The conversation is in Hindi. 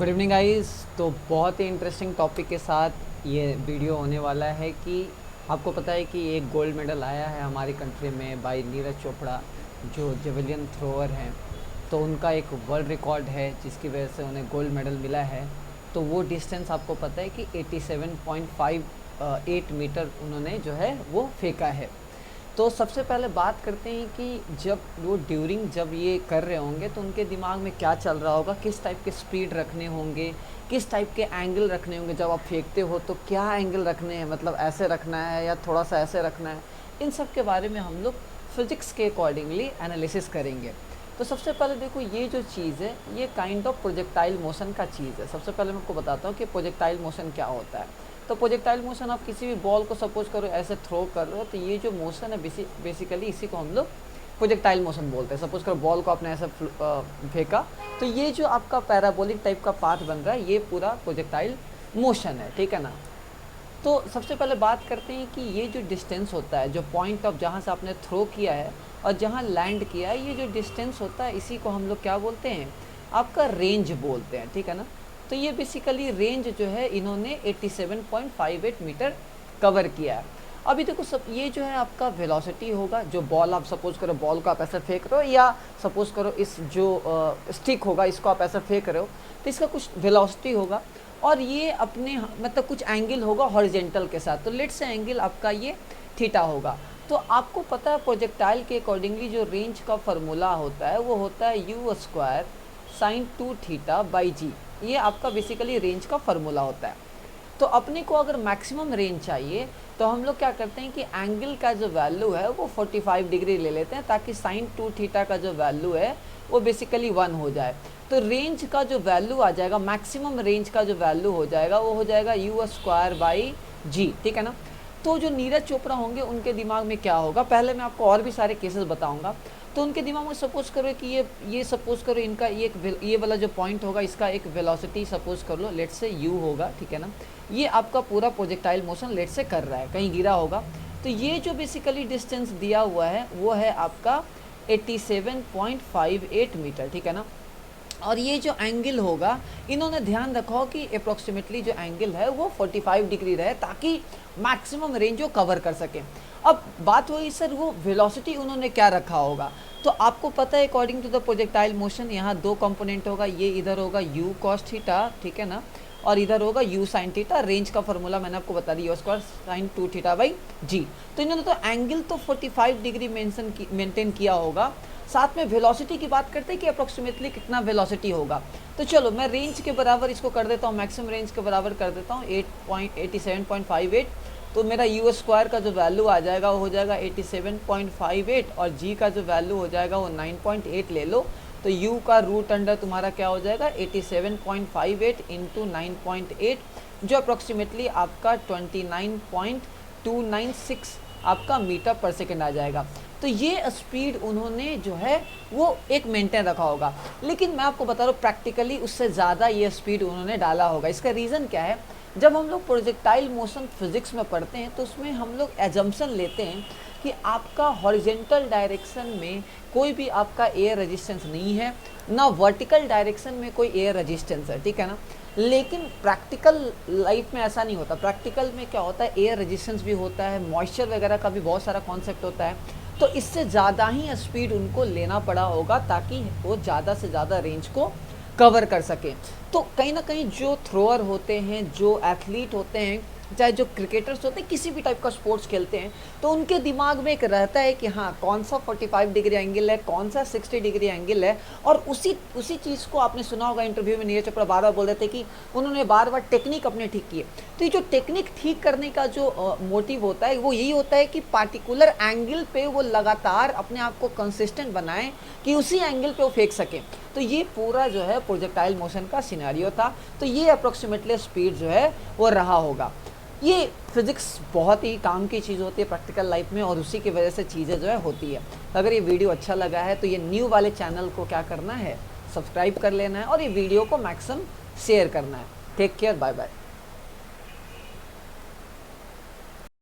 Good evening guys. तो बहुत ही इंटरेस्टिंग टॉपिक के साथ ये वीडियो होने वाला है कि आपको पता है कि एक गोल्ड मेडल आया है हमारी कंट्री में बाय नीरज चोपड़ा, जो जेवलिन थ्रोअर हैं। तो उनका एक वर्ल्ड रिकॉर्ड है जिसकी वजह से उन्हें गोल्ड मेडल मिला है। तो वो डिस्टेंस आपको पता है कि 87.58 मीटर उन्होंने जो है वो फेंका है। तो सबसे पहले बात करते हैं कि जब वो जब ये कर रहे होंगे तो उनके दिमाग में क्या चल रहा होगा, किस टाइप के स्पीड रखने होंगे, किस टाइप के एंगल रखने होंगे। जब आप फेंकते हो तो क्या एंगल रखने हैं, मतलब ऐसे रखना है या थोड़ा सा ऐसे रखना है। इन सब के बारे में हम लोग फिज़िक्स के अकॉर्डिंगली एनालिसिस करेंगे। तो सबसे पहले देखो, ये जो चीज़ है ये काइंड ऑफ प्रोजेक्टाइल मोशन का चीज़ है। सबसे पहले मैं आपको बताता हूँ कि प्रोजेक्टाइल मोशन क्या होता है। तो प्रोजेक्टाइल मोशन, आप किसी भी बॉल को सपोज करो ऐसे थ्रो कर रहे हो, तो ये जो मोशन है बेसिकली इसी को हम लोग प्रोजेक्टाइल मोशन बोलते हैं। सपोज करो बॉल को आपने ऐसे फेंका, तो ये जो आपका पैराबोलिक टाइप का पाथ बन रहा है ये पूरा प्रोजेक्टाइल मोशन है, ठीक है ना। तो सबसे पहले बात करते हैं कि ये जो डिस्टेंस होता है, जो पॉइंट ऑफ जहाँ से आपने थ्रो किया है और जहाँ लैंड किया है, ये जो डिस्टेंस होता है इसी को हम लोग क्या बोलते हैं, आपका रेंज बोलते हैं, ठीक है ना। तो ये बेसिकली रेंज जो है इन्होंने 87.58 मीटर कवर किया है। अभी देखो सब, ये जो है आपका वेलोसिटी होगा। जो बॉल आप सपोज करो, बॉल को आप ऐसे फेंक रहे हो, या सपोज करो इस जो स्टिक होगा इसको आप ऐसे फेंक रहे हो, तो इसका कुछ वेलोसिटी होगा और ये अपने मतलब कुछ एंगल होगा हॉरिजेंटल के साथ। तो लेट्स से एंगल आपका ये थीटा होगा। तो आपको पता है प्रोजेक्टाइल के अकॉर्डिंगली जो रेंज का फार्मूला होता है वो होता है u² sin 2 थीटा बाई जी। ये आपका बेसिकली रेंज का फार्मूला होता है। तो अपने को अगर मैक्सिमम रेंज चाहिए तो हम लोग क्या करते हैं कि एंगल का जो वैल्यू है वो 45 डिग्री ले लेते हैं, ताकि sin 2 थीटा का जो वैल्यू है वो बेसिकली 1 हो जाए। तो रेंज का जो वैल्यू आ जाएगा, मैक्सिमम रेंज का जो वैल्यू हो जाएगा वो हो जाएगा u² बाई जी, ठीक है ना। तो जो नीरज चोपड़ा होंगे उनके दिमाग में क्या होगा, पहले मैं आपको और भी सारे केसेस बताऊंगा। तो उनके दिमाग में सपोज करो कि ये सपोज करो इनका ये वाला जो पॉइंट होगा इसका एक वेलोसिटी सपोज कर लो, लेट्स से u होगा, ठीक है ना। ये आपका पूरा प्रोजेक्टाइल मोशन लेट्स से कर रहा है, कहीं गिरा होगा। तो ये जो बेसिकली डिस्टेंस दिया हुआ है वो है आपका 87.58 मीटर, ठीक है ना। और ये जो एंगल होगा, इन्होंने ध्यान रखा हो कि अप्रोक्सीमेटली जो एंगल है वो 45 डिग्री रहे, ताकि मैक्सिमम रेंज वो कवर कर सके। अब बात हुई सर वो वेलोसिटी उन्होंने क्या रखा होगा। तो आपको पता है according to the projectile motion यहाँ दो कंपोनेंट होगा, ये इधर होगा u cos थीटा, ठीक है ना, और इधर होगा u sin थीटा। रेंज का फॉर्मूला मैंने आपको बता दिया, u² sin 2 थीटा बाई जी। तो इन्होंने तो एंगल तो 45 डिग्री मेंटेन किया होगा। साथ में वेलोसिटी की बात करते हैं कि अप्रोक्सीमेटली कितना वेलोसिटी होगा। तो चलो मैं रेंज के बराबर इसको कर देता हूँ, मैक्सिमम रेंज के बराबर कर देता हूँ 87.58। तो मेरा u² का जो वैल्यू आ जाएगा वो हो जाएगा 87.58 और g का जो वैल्यू हो जाएगा वो 9.8 ले लो। तो u का रूट अंडर तुम्हारा क्या हो जाएगा 87.58 इंटू 9.8, जो अप्रोक्सीमेटली आपका 29.296 आपका मीटर पर सेकेंड आ जाएगा। तो ये स्पीड उन्होंने जो है वो एक मेंटेन रखा होगा, लेकिन मैं आपको बता रहा हूँ प्रैक्टिकली उससे ज़्यादा ये स्पीड उन्होंने डाला होगा। इसका रीज़न क्या है, जब हम लोग प्रोजेक्टाइल मोशन फिजिक्स में पढ़ते हैं तो उसमें हम लोग एजम्पशन लेते हैं कि आपका हॉरिजेंटल डायरेक्शन में कोई भी आपका एयर रेजिस्टेंस नहीं है, ना वर्टिकल डायरेक्शन में कोई एयर रेजिस्टेंस है, ठीक है ना। लेकिन प्रैक्टिकल लाइफ में ऐसा नहीं होता। प्रैक्टिकल में क्या होता है, एयर रेजिस्टेंस भी होता है, मॉइस्चर वगैरह का भी बहुत सारा कॉन्सेप्ट होता है। तो इससे ज़्यादा ही स्पीड उनको लेना पड़ा होगा ताकि वो ज़्यादा से ज़्यादा रेंज को कवर कर सकें। तो कहीं ना कहीं जो थ्रोअर होते हैं, जो एथलीट होते हैं, चाहे जो क्रिकेटर्स होते हैं, किसी भी टाइप का स्पोर्ट्स खेलते हैं, तो उनके दिमाग में एक रहता है कि हाँ कौन सा 45 डिग्री एंगल है, कौन सा 60 डिग्री एंगल है। और उसी चीज़ को आपने सुना होगा इंटरव्यू में नीरज चोपड़ा बार बार बोल रहे थे कि उन्होंने बार बार टेक्निक अपने ठीक किए। तो ये जो टेक्निक ठीक करने का जो मोटिव होता है वो यही होता है कि पार्टिकुलर एंगल पे वो लगातार अपने आप को कंसिस्टेंट बनाएं कि उसी एंगल पे वो फेंक सकें। तो ये पूरा जो है प्रोजेक्टाइल मोशन का सिनेरियो था। तो ये अप्रोक्सीमेटली स्पीड जो है वो रहा होगा। ये फिज़िक्स बहुत ही काम की चीज़ होती है प्रैक्टिकल लाइफ में, और उसी की वजह से चीज़ें जो है होती है। अगर ये वीडियो अच्छा लगा है तो ये न्यू वाले चैनल को क्या करना है, सब्सक्राइब कर लेना है और ये वीडियो को मैक्सिमम शेयर करना है। Take care, bye bye.